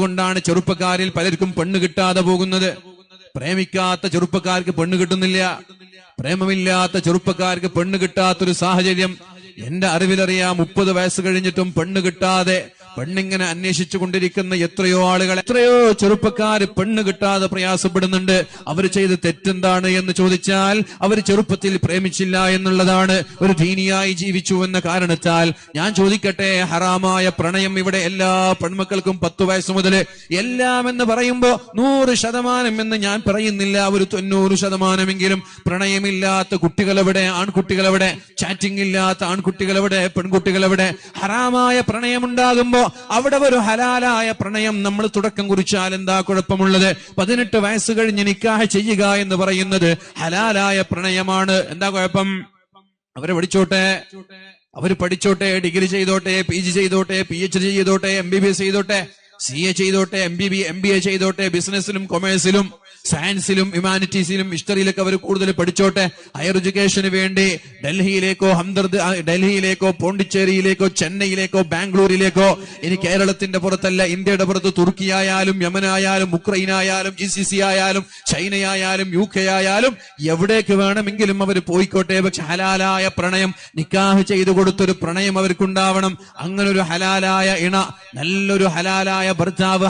കൊണ്ടാണ് ചെറുപ്പക്കാരിൽ പലർക്കും പെണ്ണ് കിട്ടാതെ പോകുന്നത്. പ്രേമിക്കാത്ത ചെറുപ്പക്കാർക്ക് പെണ്ണ് കിട്ടുന്നില്ല. പ്രേമമില്ലാത്ത ചെറുപ്പക്കാർക്ക് പെണ്ണ് കിട്ടാത്തൊരു സാഹചര്യം എന്റെ അറിവിലറിയാം. 30 വയസ്സ് കഴിഞ്ഞിട്ടും പെണ്ണ് കിട്ടാതെ പെണ്ണിങ്ങനെ അന്വേഷിച്ചു കൊണ്ടിരിക്കുന്ന എത്രയോ ആളുകൾ, എത്രയോ ചെറുപ്പക്കാര് പെണ്ണ് കിട്ടാതെ പ്രയാസപ്പെടുന്നുണ്ട്. അവർ ചെയ്ത് തെറ്റെന്താണ് എന്ന് ചോദിച്ചാൽ അവർ ചെറുപ്പത്തിൽ പ്രേമിച്ചില്ല എന്നുള്ളതാണ്. ഒരു ദീനിയായി ജീവിച്ചു എന്ന കാരണത്താൽ. ഞാൻ ചോദിക്കട്ടെ, ഹറാമായ പ്രണയം ഇവിടെ എല്ലാ പെൺമക്കൾക്കും 10 വയസ്സ് മുതൽ എല്ലാം എന്ന് പറയുമ്പോ 100% എന്ന് ഞാൻ പറയുന്നില്ല, ഒരു 90%എങ്കിലും പ്രണയമില്ലാത്ത കുട്ടികളെവിടെ? ആൺകുട്ടികളെവിടെ? ചാറ്റിംഗ് ഇല്ലാത്ത ആൺകുട്ടികളെവിടെ? പെൺകുട്ടികളെവിടെ? ഹറാമായ പ്രണയമുണ്ടാകുമ്പോ അവിടെ ഒരു ഹലാലായ പ്രണയം നമ്മൾ തുടക്കം കുറിച്ചാൽ എന്താ കുഴപ്പമുള്ളത്? 18 വയസ്സ് കഴിഞ്ഞ് നിക്കാഹ് ചെയ്യുക എന്ന് പറയുന്നത് ഹലാലായ പ്രണയമാണ്. എന്താ കുഴപ്പം? അവര് പഠിച്ചോട്ടെ, ഡിഗ്രി ചെയ്തോട്ടെ, PG ചെയ്തോട്ടെ, PhD ചെയ്തോട്ടെ, MBBS ചെയ്തോട്ടെ, CA ചെയ്തോട്ടെ, MBA ചെയ്തോട്ടെ, ബിസിനസ്സിലും കൊമേഴ്സിലും സയൻസിലും ഹ്യൂമാനിറ്റീസിലും ഹിസ്റ്ററിയിലൊക്കെ അവർ കൂടുതൽ പഠിച്ചോട്ടെ. ഹയർ എഡ്യൂക്കേഷന് വേണ്ടി ഡൽഹിയിലേക്കോ പോണ്ടിച്ചേരിയിലേക്കോ ചെന്നൈയിലേക്കോ ബാംഗ്ലൂരിലേക്കോ, ഇനി കേരളത്തിന്റെ പുറത്തല്ല ഇന്ത്യയുടെ പുറത്ത് തുർക്കിയായാലും യമനായാലും ഉക്രൈനായാലും GCC ആയാലും ചൈനയായാലും UK ആയാലും എവിടേക്ക് വേണമെങ്കിലും അവർ പോയിക്കോട്ടെ. പക്ഷെ ഹലാലായ പ്രണയം, നിക്കാഹ് ചെയ്തു കൊടുത്തൊരു പ്രണയം അവർക്കുണ്ടാവണം. അങ്ങനൊരു ഹലാലായ ഇണ, നല്ലൊരു ഹലാലായ ഭർത്താവ്